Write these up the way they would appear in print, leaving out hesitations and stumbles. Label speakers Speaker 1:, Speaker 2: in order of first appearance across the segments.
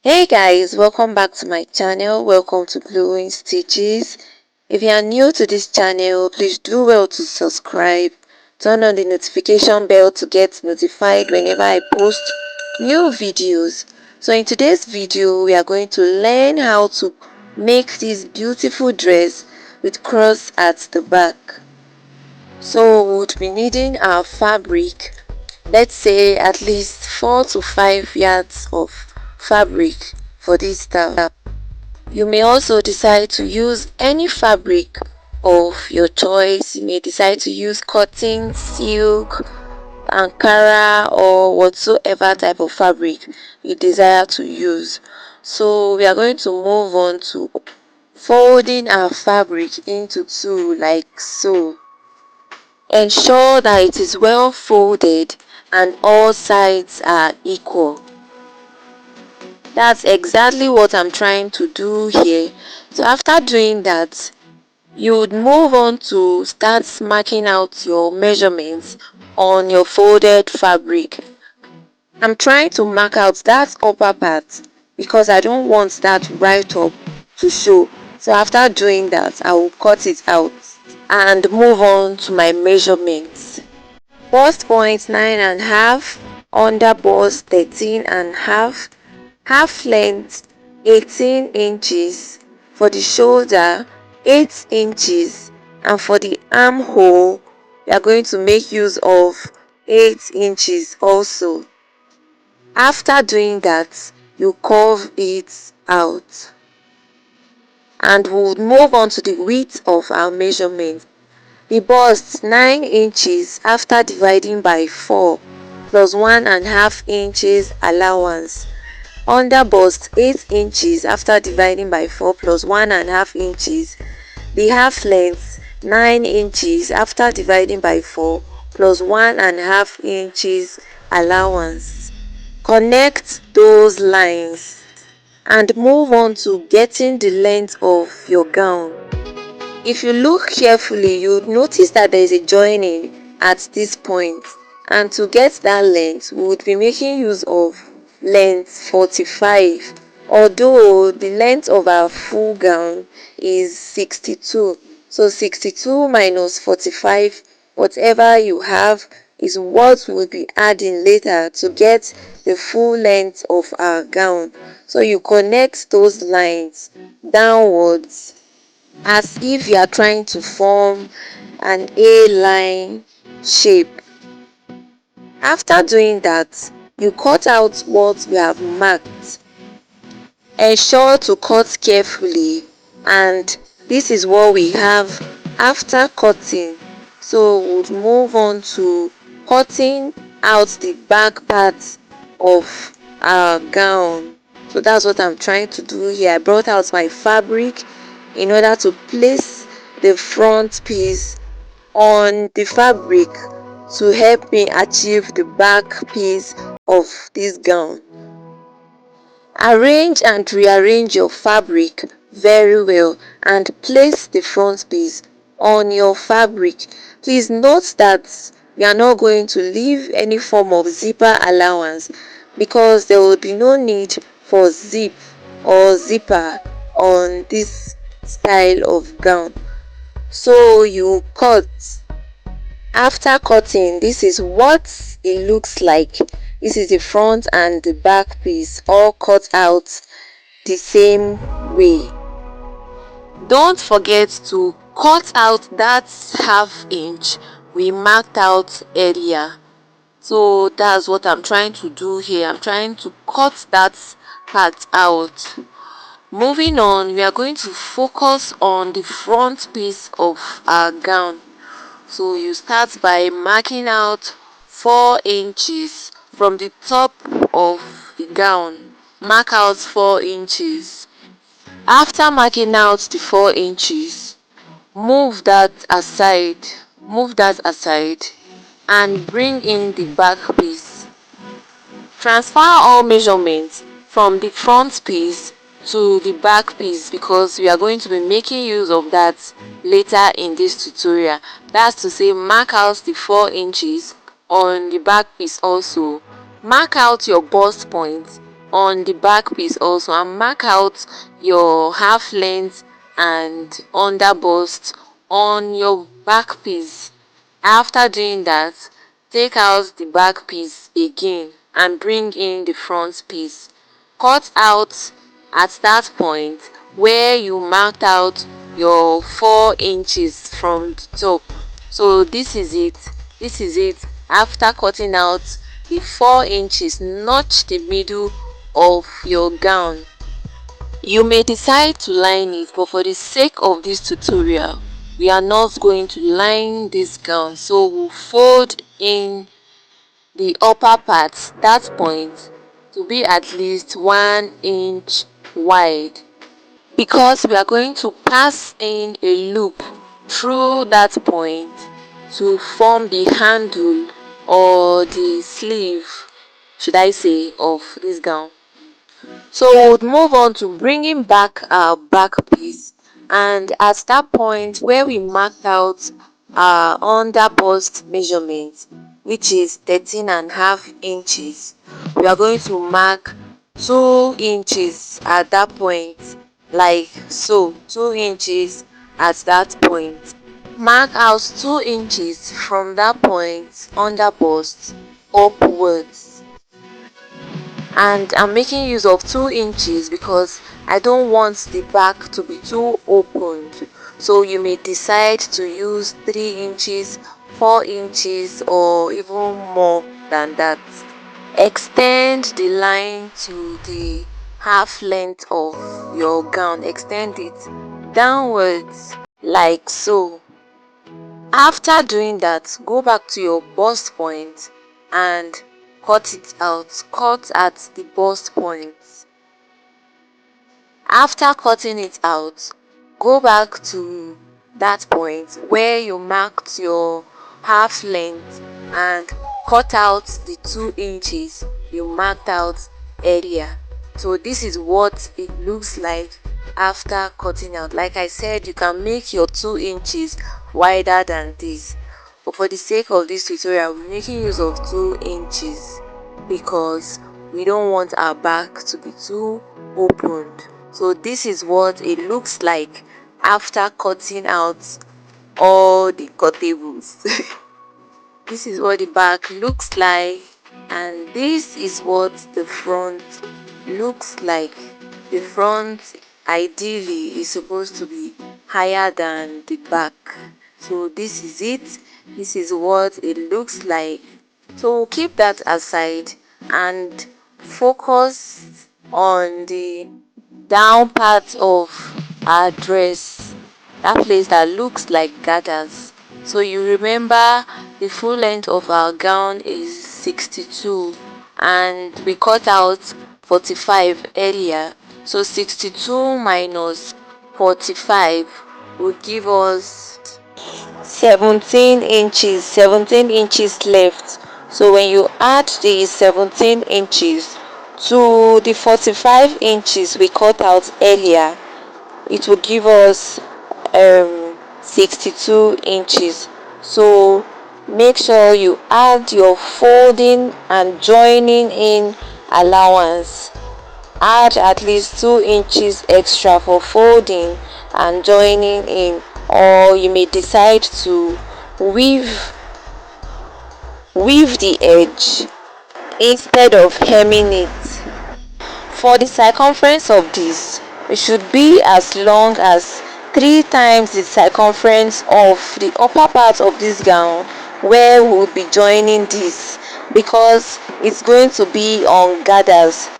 Speaker 1: Hey guys, welcome back to my channel. Welcome to Glowing Stitches. If you are new to this channel, please do well to subscribe. Turn on the notification bell to get notified whenever I post new videos. So in today's video, we are going to learn how to make this beautiful dress with cross at the back. So we would be needing our fabric, let's say at least 4 to 5 yards of fabric for this style. You may also decide to use any fabric of your choice. You may decide to use cotton, silk, ankara, or whatsoever type of fabric you desire to use. So we are going to move on to folding our fabric into two like so. Ensure that it is well folded and all sides are equal. That's exactly what I'm trying to do here. So after doing that, you would move on to start marking out your measurements on your folded fabric. I'm trying to mark out that upper part because I don't want that right up to show. So after doing that, I will cut it out and move on to my measurements. Bust point 9.5, under bust 13.5, half length 18 inches, for the shoulder 8 inches, and for the armhole we are going to make use of 8 inches also. After doing that, you curve it out and we'll move on to the width of our measurement. The bust 9 inches after dividing by 4 plus 1.5 inches allowance. Under bust 8 inches after dividing by 4 plus 1.5 inches. The half length 9 inches after dividing by 4 plus 1.5 inches allowance. Connect those lines and move on to getting the length of your gown. If you look carefully, you would notice that there is a joining at this point, and to get that length we would be making use of length 45, although the length of our full gown is 62. So 62 minus 45, whatever you have, is what we'll be adding later to get the full length of our gown. So you connect those lines downwards as if you are trying to form an A-line shape. After doing that, you cut out what you have marked. Ensure to cut carefully, and this is what we have after cutting. So we'll move on to cutting out the back part of our gown. So that's what I'm trying to do here. I brought out my fabric in order to place the front piece on the fabric to help me achieve the back piece of this gown. Arrange and rearrange your fabric very well and place the front piece on your fabric. Please note that we are not going to leave any form of zipper allowance because there will be no need for zip or zipper on this style of gown. So you cut. After cutting, this is what it looks like. This is the front and the back piece all cut out the same way. Don't forget to cut out that half inch we marked out earlier. So that's what I'm trying to do here. I'm trying to cut that part out. Moving on, we are going to focus on the front piece of our gown. So you start by marking out 4 inches from the top of the gown. Mark out 4 inches. After marking out the 4 inches, move that aside. And bring in the back piece. Transfer all measurements from the front piece to the back piece because we are going to be making use of that later in this tutorial. That's to say, mark out the 4 inches on the back piece also. Mark out your bust point on the back piece also, and mark out your half length and under bust on your back piece. After doing that, take out the back piece again and bring in the front piece. Cut out at that point where you marked out your 4 inches from the top. So this is it. After cutting out the 4 inches, notch the middle of your gown. You may decide to line it, but for the sake of this tutorial, we are not going to line this gown, so we'll fold in the upper part, that point, to be at least 1 inch wide, because we are going to pass in a loop through that point to form the handle or the sleeve, should I say, of this gown. So we'll move on to bringing back our back piece, and at that point where we marked out our under bust measurement, which is 13.5 inches, we are going to mark 2 inches at that point, like so, 2 inches at that point. Mark out 2 inches from that point under bust upwards, and I'm making use of 2 inches because I don't want the back to be too opened. So you may decide to use 3 inches, 4 inches, or even more than that. Extend the line to the half length of your gown. Extend it downwards like so. After doing that, go back to your bust point and cut it out. Cut at the bust point. After cutting it out, go back to that point where you marked your half length and cut out the 2 inches you marked out earlier. So this is what it looks like after cutting out. Like I said, you can make your 2 inches wider than this, but for the sake of this tutorial, we're making use of 2 inches because we don't want our back to be too opened. So this is what it looks like after cutting out all the cuttables. This is what the back looks like, and this is what the front looks like. The front ideally is supposed to be higher than the back. So this is it. This is what it looks like. So keep that aside and focus on the down part of our dress, that place that looks like gathers. So you remember the full length of our gown is 62 and we cut out 45 earlier. So 62 minus 45 will give us 17 inches. 17 inches left. So when you add the 17 inches to the 45 inches we cut out earlier, it will give us 62 inches. So make sure you add your folding and joining in allowance. Add at least 2 inches extra for folding and joining in, or you may decide to weave the edge instead of hemming it. For the circumference of this, it should be as long as 3 times the circumference of the upper part of this gown where we will be joining this, because it's going to be on gathers.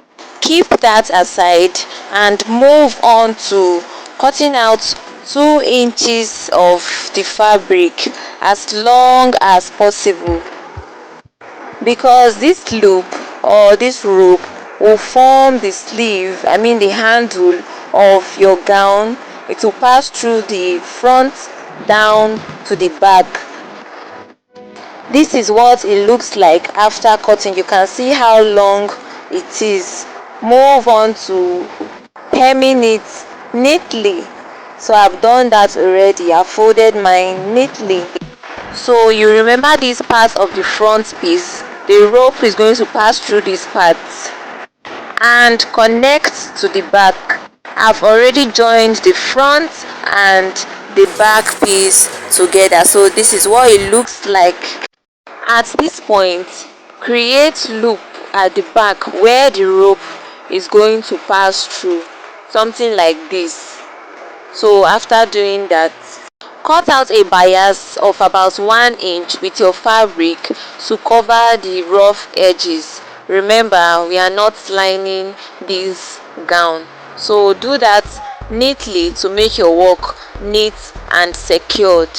Speaker 1: Keep that aside and move on to cutting out 2 inches of the fabric as long as possible, because this loop or this rope will form the sleeve, the handle of your gown. It will pass through the front down to the back. This is what it looks like after cutting. You can see how long it is. Move on to hemming it neatly. So I've done that already. I folded mine neatly. So you remember this part of the front piece, the rope is going to pass through this part. and connect to the back. I've already joined the front and the back piece together, so this is what it looks like. At this point, create loop at the back where the rope is going to pass through, something like this. So after doing that, cut out a bias of about 1 inch with your fabric to cover the rough edges. Remember, we are not lining this gown, so do that neatly to make your work neat and secured.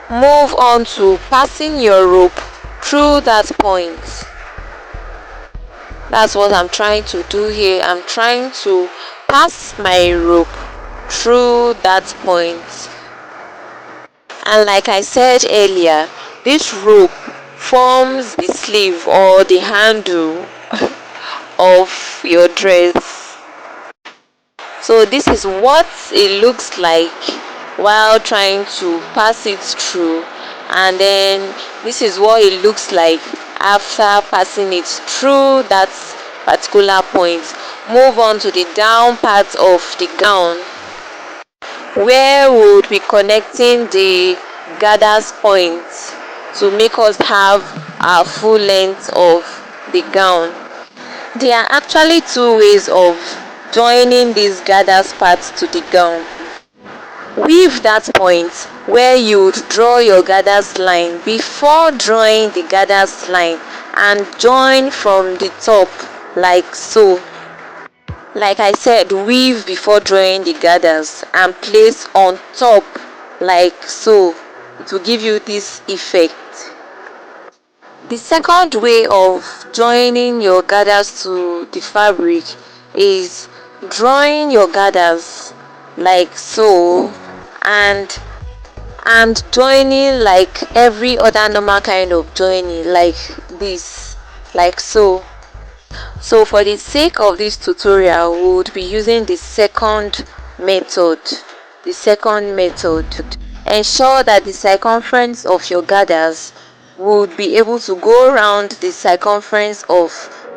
Speaker 1: Move on to passing your rope through that point. That's what I'm trying to do here. I'm trying to pass my rope through that point. And like I said earlier, this rope forms the sleeve or the handle of your dress. So this is what it looks like while trying to pass it through, and then this is what it looks like after passing it through that particular point. Move on to the down part of the gown, where we would be connecting the gathers points to make us have our full length of the gown. There are actually two ways of joining these gathers parts to the gown. Weave that point where you would draw your gathers line before drawing the gathers line, and join from the top like so. Like I said, weave before drawing the gathers and place on top like so. It will give you this effect. The second way of joining your gathers to the fabric is drawing your gathers like so, and joining like every other normal kind of joining, like this, like so. So for the sake of this tutorial, we would be using the second method. Ensure that the circumference of your gathers would be able to go around the circumference of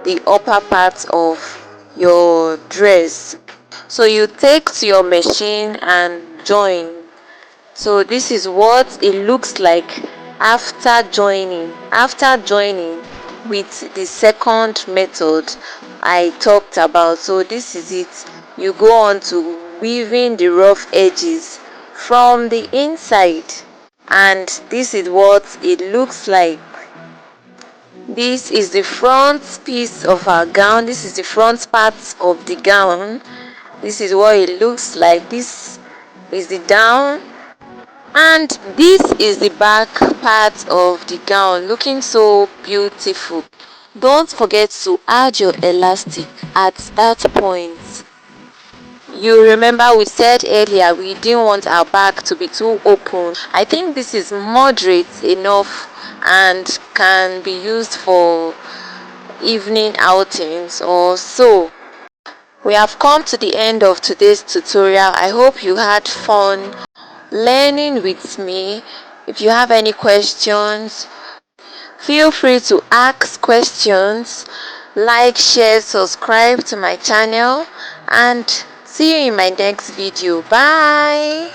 Speaker 1: the upper part of your dress. So you take to your machine and join. So this is what it looks like after joining with the second method I talked about. So this is it. You go on to weaving the rough edges from the inside, and this is what it looks like. This is the front piece of our gown. This is the front part of the gown. This is what it looks like. This is the down, and this is the back part of the gown, looking so beautiful. Don't forget to add your elastic at that point. You remember we said earlier we didn't want our back to be too open. I think this is moderate enough and can be used for evening outings or so. We have come to the end of today's tutorial. I hope you had fun learning with me. If you have any questions, feel free to ask questions. Like, share, subscribe to my channel, and see you in my next video. Bye.